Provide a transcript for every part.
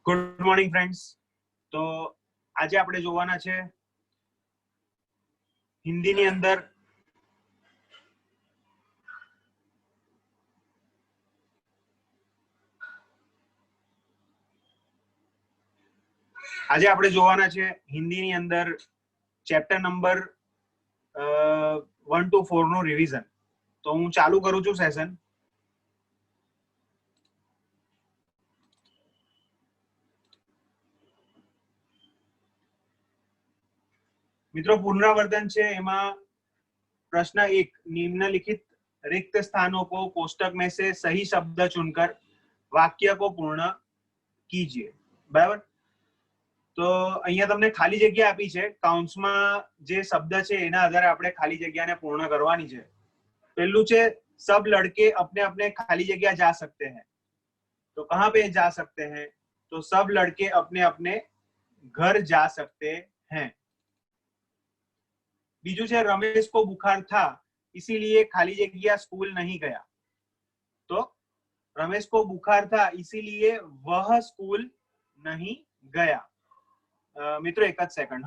Good morning friends. તો આજે આપણે જોવાના છે હિન્દીની અંદર ચેપ્ટર નંબર 1 to 4 નું રિવિઝન. તો હું ચાલુ કરું છું સેશન. મિત્રો, पुनरावर्तन છે એમાં प्रश्न 1, निम्नलिखित रिक्त स्थानों को कोष्टक में से सही शब्द चुनकर वाक्य को पूर्ण कीजिए. बराबर. तो અહીંયા તમને ખાલી જગ્યા આપી છે. કાઉન્સમાં જે શબ્દ છે એના આધારે આપણે ખાલી જગ્યાને પૂર્ણ કરવાની છે. પહેલું છે सब लड़के अपने अपने खाली जगह जा सकते हैं. तो कहाँ पे जा सकते हैं? तो सब लड़के अपने अपने घर जा सकते हैं. बीजू है रमेश को बुखार था इसीलिए खाली जगह स्कूल नहीं गया. तो रमेश को बुखार था इसीलिए वह स्कूल नहीं गया. मित्रों एक सेकंड.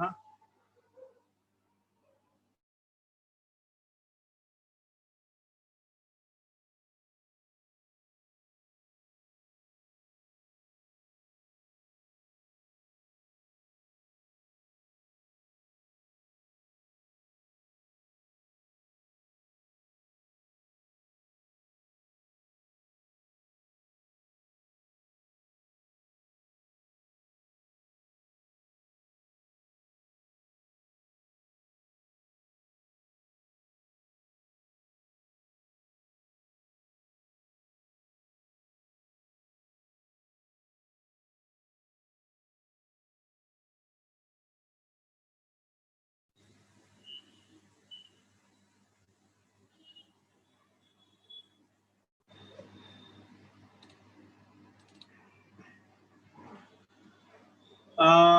हाँ,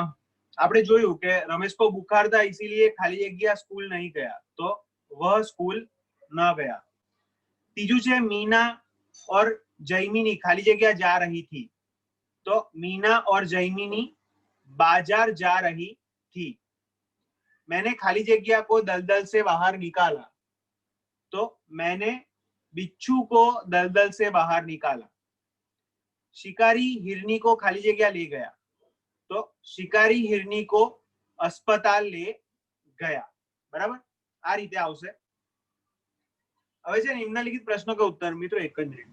આપણે જોયું કે રમેશ को बुखार था इसीलिए खाली जगह स्कूल नहीं गया. तो वह स्कूल न गया. तीजू છે मीना और जैमिनी खाली जगह जा रही थी. तो मीना और जैमिनी बाजार जा रही थी. मैंने खाली जगह को दलदल से बाहर निकाला. तो मैंने बिच्छू को दलदल से बाहर निकाला. शिकारी हिरनी को खाली जगह ले गया. तो शिकारी हिरनी को अस्पताल ले गया. बराबर. आ रीते आवशे. હવે છે નિમ્નલિખિત પ્રશ્નો કે ઉત્તર. મિત્રો એક જ મિનિટ.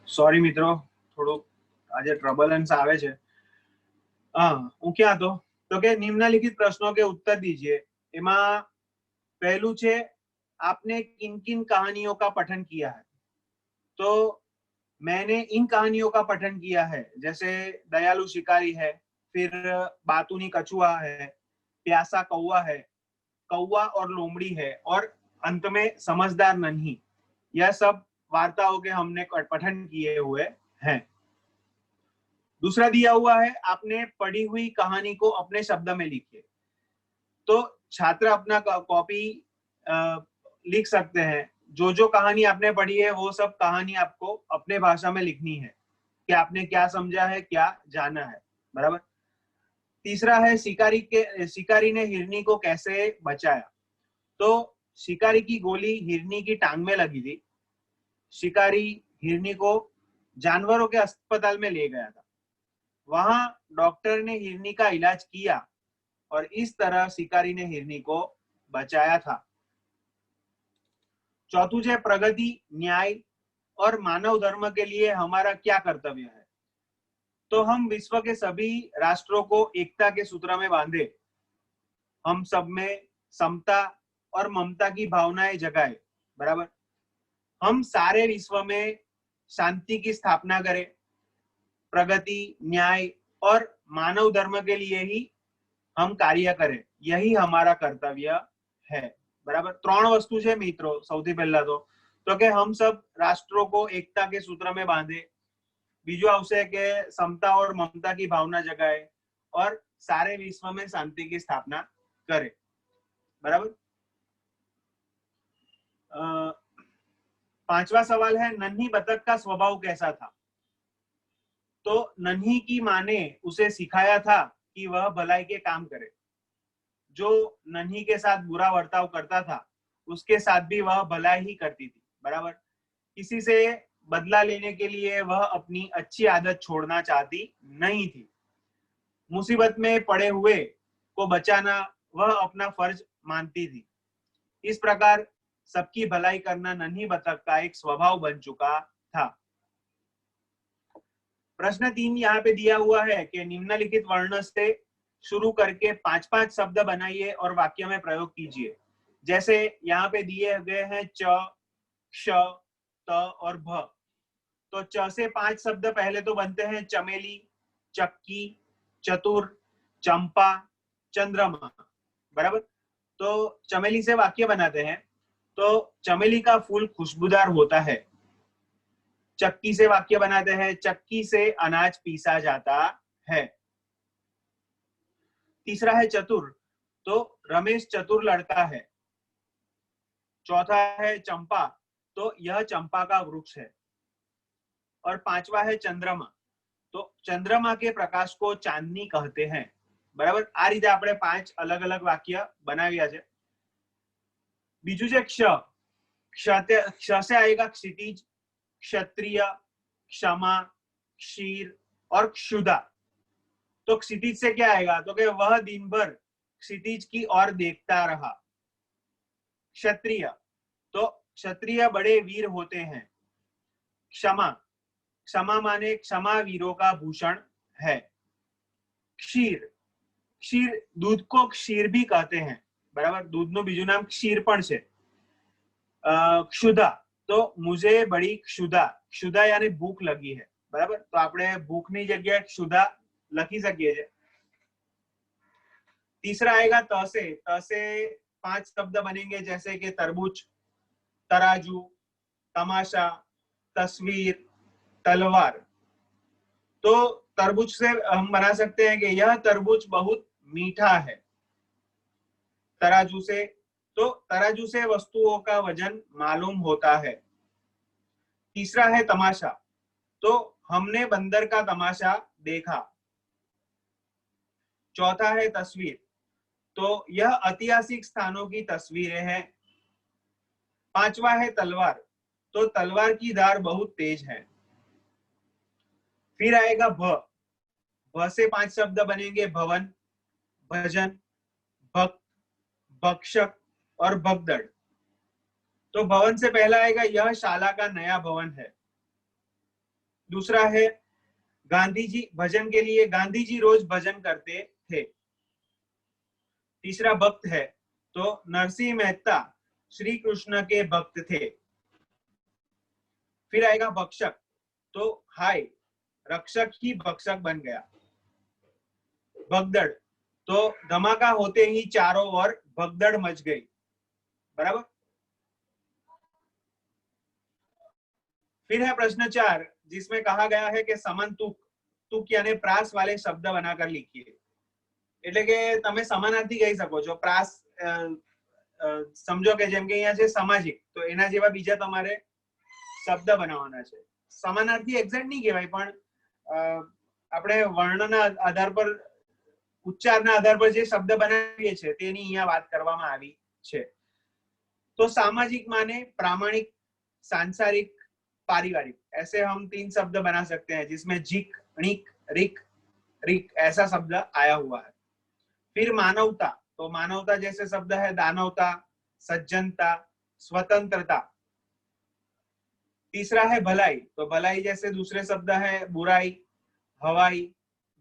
સોરી મિત્રો, થોડું આજે ટ્રબલન્સ આવે છે. હું ક્યાં હતો? તો કે નિમ્નલિખિત प्रश्नों के उत्तर दीजिए. એમાં पहलू છે आपने किन किन कहानियों का पठन किया है. तो मैंने इन कहानियों का पठन किया है, जैसे दयालु शिकारी है, फिर बातूनी कछुआ है, प्यासा कौवा है, कौवा और लोमड़ी है, और अंत में समझदार नन्ही. यह सब वार्ताओं के हमने पठन किए हुए हैं. दूसरा दिया हुआ है आपने पढ़ी हुई कहानी को अपने शब्द में लिखिए. तो छात्र अपना कॉपी लिख सकते हैं। जो कहानी आपने पढ़ी है वो सब कहानी आपको अपने भाषा में लिखनी है कि आपने क्या समझा है, क्या जाना है, बराबर। तीसरा है शिकारी ने हिरनी को कैसे बचाया। तो शिकारी की गोली हिरनी की टांग में लगी थी। शिकारी हिरनी को जानवरों के अस्पताल में ले गया था। वहां डॉक्टर ने हिरनी का इलाज किया और इस तरह शिकारी ने हिरनी को बचाया था। चौथुज है प्रगति, न्याय और मानव धर्म के लिए हमारा क्या कर्तव्य है। तो हम विश्व के सभी राष्ट्रों को एकता के सूत्र में बांधे, हम सब में समता और ममता की भावनाएं जगाए, बराबर। हम सारे विश्व में शांति की स्थापना करें, प्रगति, न्याय और मानव धर्म के लिए ही हम कार्य करें, यही हमारा कर्तव्य है, बराबर। 3 वस्तु है मित्रों। સૌથી પહેલા તો કે हम सब राष्ट्रों को एकता के सूत्र में बांधे, बीजू आवश्य के समता और ममता की भावना जगाए और सारे विश्व में शांति की स्थापना करे, बराबर। 5वां सवाल है नन्ही बतख का स्वभाव कैसा था। तो नन्ही की माँ ने उसे सिखाया था कि वह भलाई के काम करे। जो नन्ही के साथ बुरा बर्ताव करता था उसके साथ भी वह भलाई ही करती थी, बराबर। किसी से बदला लेने के लिए वह अपनी अच्छी आदत छोड़ना चाहती नहीं थी। मुसीबत में पड़े हुए को बचाना वह अपना फर्ज मानती थी। इस प्रकार सबकी भलाई करना नन्ही बतख का एक स्वभाव बन चुका था। प्रश्न 3 यहाँ पे दिया हुआ है कि निम्नलिखित वर्ण से शुरू करके 5-5 शब्द बनाइए और वाक्य में प्रयोग कीजिए। जैसे यहाँ पे दिए गए हैं च, क्ष, त और भ। तो च से 5 शब्द पहले तो बनते हैं चमेली, चक्की, चतुर, चंपा, चंद्रमा, बराबर। तो चमेली से वाक्य बनाते हैं। तो चमेली का फूल खुशबूदार होता है। चक्की से वाक्य बनाते हैं, चक्की से अनाज पीसा जाता है। तीसरा है चतुर, तो रमेश चतुर लड़का है। चौथा है चंपा, तो यह चंपा का वृक्ष है। और 5वां है चंद्रमा, तो चंद्रमा के प्रकाश को चांदनी कहते हैं, बराबर। आ रीते આપણે 5 अलग अलग वाक्य बनाव्या છે। बीजू છે क्ष, क्ष से आएगा क्षितिज, क्षत्रिय, क्षमा, क्षीर और क्षुधा। तो क्षितिज से क्या आएगा, तो कि वह दिन भर क्षितिज की ओर देखता रहा। क्षत्रिय, तो क्षत्रिय बड़े वीर होते हैं। क्षमा, क्षमा माने क्षमा वीरों का भूषण है। क्षीर, क्षीर दूध को क्षीर भी कहते हैं, बराबर। दूध નું બીજું નામ क्षीर પણ છે। क्षुधा, तो मुझे बड़ी क्षुधा, क्षुधा यानी भूख लगी है, बराबर। तो આપણે ભૂખની જગ્યાએ क्षुधा લખી શકીએ છીએ। तीसरा आएगा त से 5 शब्द बनेंगे जैसे कि तरबूज, तराजू, तमाशा, तस्वीर, तलवार। तो तरबूज से हम बना सकते हैं कि यह तरबूज बहुत मीठा है। तराजू से, तो तराजू से वस्तुओं का वजन मालूम होता है। तीसरा है तमाशा, तो हमने बंदर का तमाशा देखा। चौथा है तस्वीर, तो यह ऐतिहासिक स्थानों की तस्वीरें हैं। 5वां है तलवार, तो तलवार की धार बहुत तेज है। फिर आएगा भ से 5 शब्द बनेंगे भवन, भजन, भक्त, भक्षक और भगदड़। तो भवन से पहला आएगा यह शाला का नया भवन है। दूसरा है गांधी जी, भजन के लिए गांधी जी रोज भजन करते थे। तीसरा भक्त है, तो नरसिंह मेहता श्री कृष्ण के भक्त थे। फिर आएगा भक्षक, तो हाय रक्षक ही भक्षक बन गया। भगदड़, तो धमाका होते ही चारों ओर भगदड़ मच गई, बराबर। फिर है प्रश्न 4 जिसमें कहा गया है कि समन तुक, तुक यानी प्रास वाले शब्द बनाकर लिखिए। એટલે કે તમે સમાનાર્થી કહી શકો છો। પ્રાસ समझो કે જેમ કે અહીંયા છે સામાજિક, તો એના જેવા બીજા તમારે શબ્દ બનાવવાના છે. સમાનાર્થી એક્ઝેક્ટ નહીં કહેવાય, પણ આપણે વર્ણના આધાર પર, ઉચ્ચારના આધાર પર જે શબ્દ બનાવીએ છીએ તેની અહીંયા વાત કરવામાં આવી છે. तो सामाजिक माने प्रामाणिक, सांसारिक, पारिवारिक, ऐसे हम 3 शब्द बना सकते हैं जिसमें जिक, णिक, रिक, रिक ऐसा शब्द आया हुआ है. फिर मानवता, तो मानवता जैसे शब्द है दानवता, सज्जनता, स्वतंत्रता. तीसरा है भलाई, तो भलाई जैसे दूसरे शब्द है बुराई, हवाई,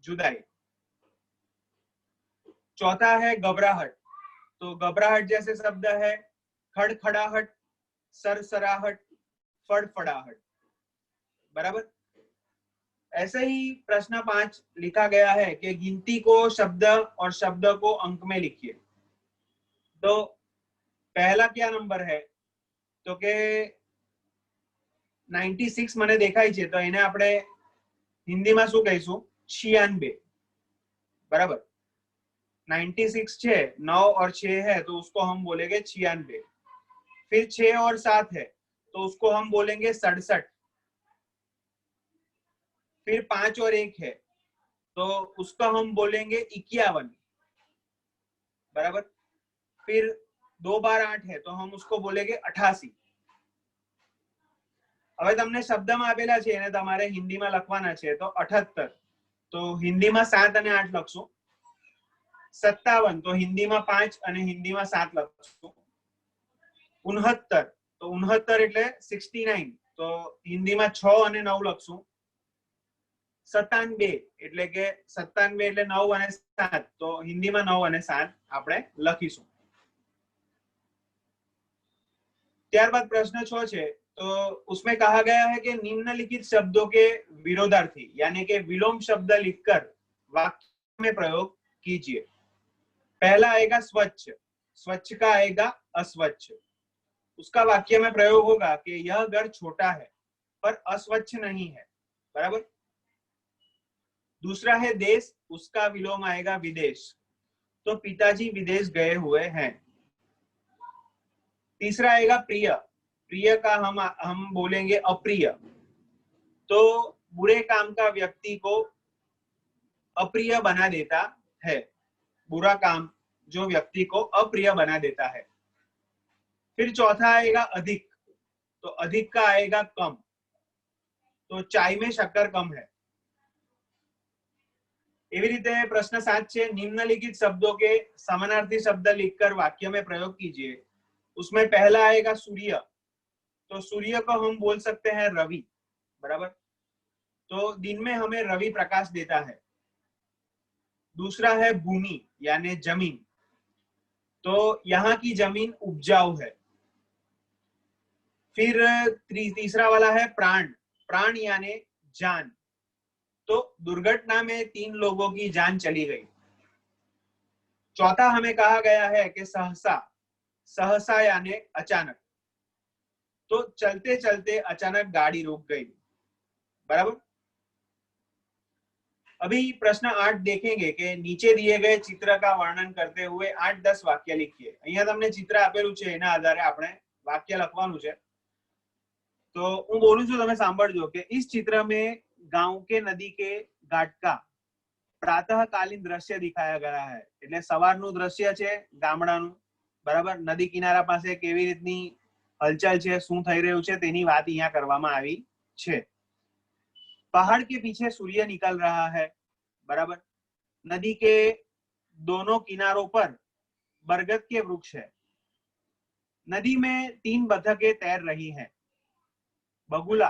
जुदाई. चौथा है घबराहट, तो घबराहट जैसे शब्द है खड़खड़ाहट, सरसराहट, फड़फड़ाहट. बराबर. ऐसे ही प्रश्न 5 लिखा गया है कि गिनती को शब्द और शब्द को अंक में लिखिए. तो पहला क्या नंबर है, तो के 96 મને દેખાય છે, તો એને આપણે હિન્દીમાં શું કહીશું? 96. बराबर. 96 છે, 9 और 6 है, तो उसको हम बोलेंगे 96. फिर 6 और 7 है, तो उसको हम बोलेंगे 67. फिर 5 और 1 है, तो उसका हम बोलेंगे 51. बराबर. फिर 2 बार 8 है, तो हम उसको बोलेंगे 88. હવે તમને શબ્દમાં આપેલા છે એને તમારે હિન્દીમાં લખવાના છે, તો 78, તો હિન્દીમાં 7 અને 8 લખશું. 57, તો હિન્દીમાં 5 અને હિન્દીમાં 7 લખશું. 69, તો 69 એટલે 69, તો હિન્દીમાં 6 અને 9 લખશું. 97 એટલે કે 97 એટલે 9 અને 7, તો હિન્દીમાં 9 અને 7 આપણે લખીશું. ત્યારબાદ પ્રશ્ન 6 છે, तो उसमें कहा गया है कि निम्नलिखित शब्दों के विरोधार्थी यानी कि विलोम शब्द लिखकर वाक्य में प्रयोग कीजिए. पहला आएगा स्वच्छ, स्वच्छ का आएगा अस्वच्छ. उसका वाक्य में प्रयोग होगा कि यह घर छोटा है पर अस्वच्छ नहीं है. बराबर. दूसरा है देश, उसका विलोम आएगा विदेश, तो पिताजी विदेश गए हुए हैं. तीसरा आएगा प्रिय, प्रिय का हम बोलेंगे अप्रिय, तो बुरे काम का व्यक्ति को अप्रिय बना देता है. बुरा काम जो व्यक्ति को अप्रिय बना देता है. फिर चौथा आएगा अधिक, तो अधिक का आएगा कम, तो चाय में शक्कर कम है. एवी रीते प्रश्न 7 છે, निम्नलिखित शब्दों के समानार्थी शब्द लिखकर वाक्य में प्रयोग कीजिए. उसमें पहला आएगा सूर्य, तो सूर्य को हम बोल सकते हैं रवि. बराबर. तो दिन में हमें रवि प्रकाश देता है. दूसरा है भूमि यानी जमीन, तो यहाँ की जमीन उपजाऊ है. फिर तीसरा वाला है प्राण, प्राण यानी जान, तो दुर्घटना में 3 लोगों की जान चली गई. चौथा हमें कहा गया है कि सहसा, सहसा यानी अचानक, तो चलते चलते अचानक गाड़ी रुक गई. बराबर. अभी प्रश्न 8 देखेंगे कि नीचे दिए गए चित्र का वर्णन करते हुए 8-10 वाक्य लिखिए. અહીંયા તમને चित्र આપેલું છે, એના આધારે આપણે વાક્ય લખવાનું છે. तो હું બોલું છું, તમે સાંભળજો કે इस चित्र में गांव के नदी के घाट का प्रातःकालीन दृश्य दिखाया गया है. એટલે સવારનું દ્રશ્ય છે ગામડાનું. બરાબર. નદી કિનારા પાસે કેવી રીતની हलचल છે, શું થઈ રહ્યું છે તેની વાત અહીંયા કરવામાં આવી છે. पहाड़ के पीछे सूर्य निकल रहा है. बराबर. नदी के दोनों किनारों पर बरगद के वृक्ष है. नदी में 3 बतखें तैर रही हैं. बगुला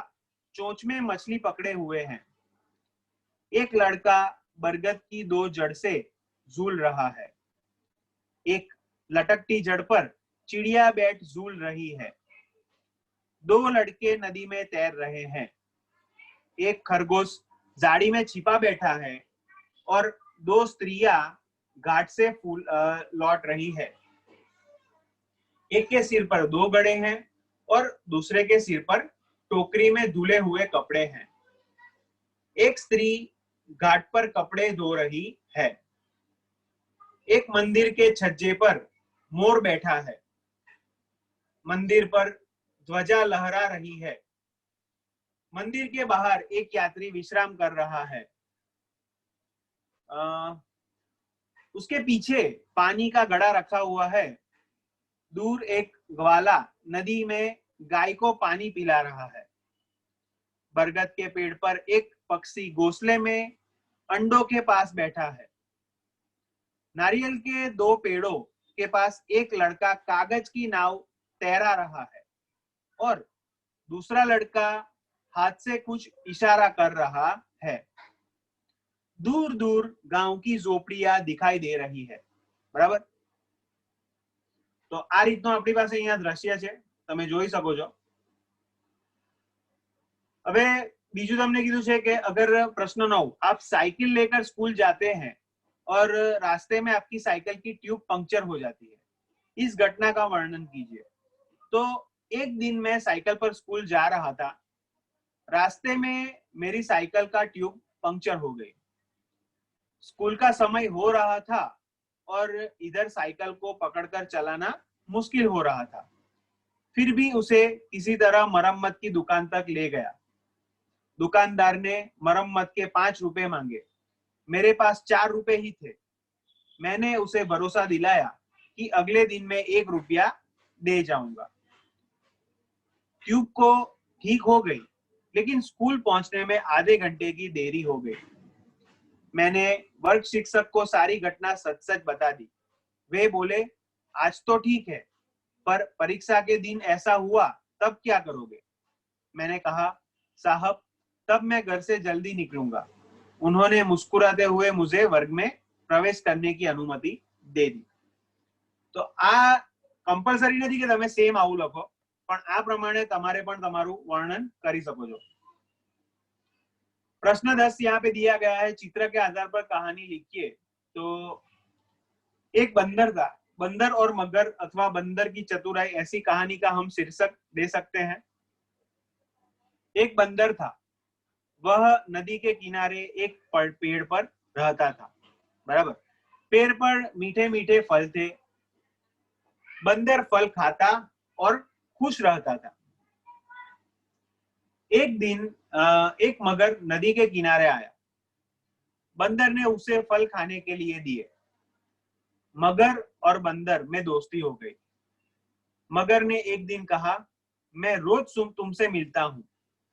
चोंच में मछली पकड़े हुए हैं. एक लड़का बरगद की 2 जड़ से झूल रहा है. एक लटकती जड़ पर चिड़िया बैठ झूल रही है. 2 लड़के नदी में तैर रहे हैं. एक खरगोश जाड़ी में छिपा बैठा है और 2 स्त्रियां घाट से फूल लौट रही है. एक के सिर पर 2 गड़े हैं और दूसरे के सिर पर टोकरी में धुले हुए कपड़े हैं. एक स्त्री घाट पर कपड़े धो रही है. एक मंदिर के छज्जे पर मोर बैठा है. मंदिर पर ध्वजा लहरा रही है। मंदिर के बाहर एक यात्री विश्राम कर रहा है। उसके पीछे पानी का घड़ा रखा हुआ है। दूर एक ग्वाला नदी में गाय को पानी पिला रहा है। बरगद के पेड़ पर एक पक्षी घोंसले में अंडों के पास बैठा है। नारियल के दो पेड़ों के पास एक लड़का कागज की नाव तैरा रहा है और दूसरा लड़का हाथ से कुछ इशारा कर रहा है। दूर दूर गांव की झोपड़ियां दिखाई दे रही है। बराबर। तो आ રીતનો આપણી પાસે અહીંયા દ્રશ્ય છે, તમે જોઈ શકો છો। હવે બીજું તમને કીધું છે કે अगर प्रश्न 9 आप साइकिल लेकर स्कूल जाते हैं और रास्ते में आपकी साइकिल की ट्यूब पंक्चर हो जाती है, इस घटना का वर्णन कीजिए। तो एक दिन मैं साइकिल पर स्कूल जा रहा था। रास्ते में मेरी साइकिल का ट्यूब पंक्चर हो गई। स्कूल का समय हो रहा था और इधर साइकिल को पकड़कर चलाना मुश्किल हो रहा था। फिर भी उसे किसी तरह मरम्मत की दुकान तक ले गया। दुकानदार ने मरम्मत के 5 रुपए मांगे। मेरे पास 4 रुपए ही थे। मैंने उसे भरोसा दिलाया कि अगले दिन मैं 1 रुपया दे जाऊंगा। ट्यूब को ठीक हो गई, लेकिन स्कूल पहुंचने में आधे घंटे की देरी हो गई। मैंने वर्ग शिक्षक को सारी घटना सच सच बता दी। वे बोले, आज तो ठीक है, पर परीक्षा के दिन ऐसा हुआ तब क्या करोगे? मैंने कहा, साहब तब मैं घर से जल्दी निकलूंगा। उन्होंने मुस्कुराते हुए मुझे वर्ग में प्रवेश करने की अनुमति दे दी। तो आ कंपल्सरी नहीं कि તમે સેમ આવું લખો, પણ આ પ્રમાણે તમારે પણ તમારું વર્ણન કરી શકો છો। प्रश्न 10 यहाँ पे दिया गया है। चित्र के आधार पर कहानी लिखिए। तो एक बंदर था। बंदर और मगर अथवा बंदर की चतुराई, ऐसी कहानी का हम शीर्षक दे सकते हैं। एक बंदर था। वह नदी के किनारे एक पेड़ पर रहता था। बराबर। पेड़ पर मीठे मीठे फल थे। बंदर फल खाता और खुश रहता था। एक दिन एक मगर नदी के किनारे आया। बंदर ने उसे फल खाने के लिए दिए। मगर और बंदर में दोस्ती हो गई। मगर ने एक दिन कहा, मैं रोज तुमसे मिलता हूँ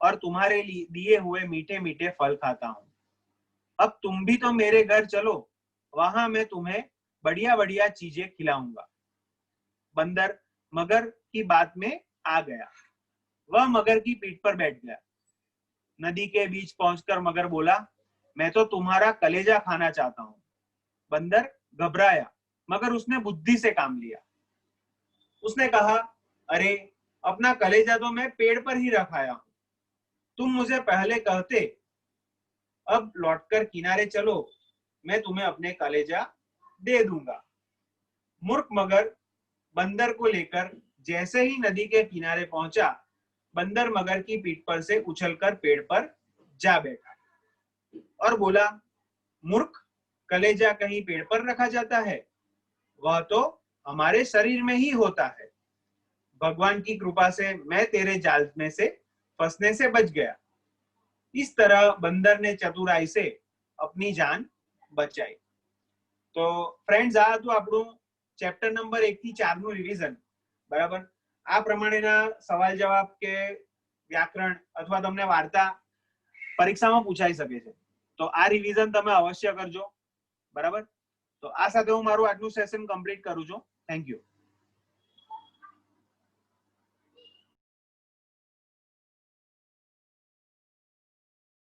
और तुम्हारे लिए दिए हुए मीठे मीठे फल खाता हूँ। अब तुम भी तो मेरे घर चलो, वहां मैं तुम्हें बढ़िया बढ़िया चीजें खिलाऊंगा। बंदर मगर की बात में आ गया। वह मगर की पीठ पर बैठ गया। नदी के बीच पहुंचकर मगर बोला, मैं तो तुम्हारा कलेजा खाना चाहता हूँ। बंदर घबराया, मगर उसने बुद्धि से काम लिया। उसने कहा, अरे अपना कलेजा तो मैं पेड़ पर ही रख आया हूं, तुम मुझे पहले कहते। अब लौटकर किनारे चलो, मैं तुम्हें अपने कलेजा दे दूंगा। मूर्ख मगर बंदर को लेकर जैसे ही नदी के किनारे पहुंचा, बंदर मगर की पीठ पर से उछलकर पेड़ पर जा बैठा और बोला, मूर्ख, कलेजा कहीं पेड़ पर रखा जाता है? वह तो हमारे शरीर में ही होता है। भगवान की कृपा से मैं तेरे जाल में से फंसने से बच गया। इस तरह बंदर ने चतुराई से अपनी जान बचाई। तो फ्रेंड्स, आ तो આપણું ચેપ્ટર નંબર 1 થી 4 નું રિવિઝન। બરાબર। આ પ્રમાણેના સવાલ જવાબ કે વ્યાકરણ અથવા તમને વાર્તા પરીક્ષામાં પૂછાઈ શકે છે। તો આ રિવિઝન તમે અવશ્ય કરજો। બરાબર। તો આ સાથે હું મારું આજનું સેશન કમ્પ્લીટ કરું છું। Thank you.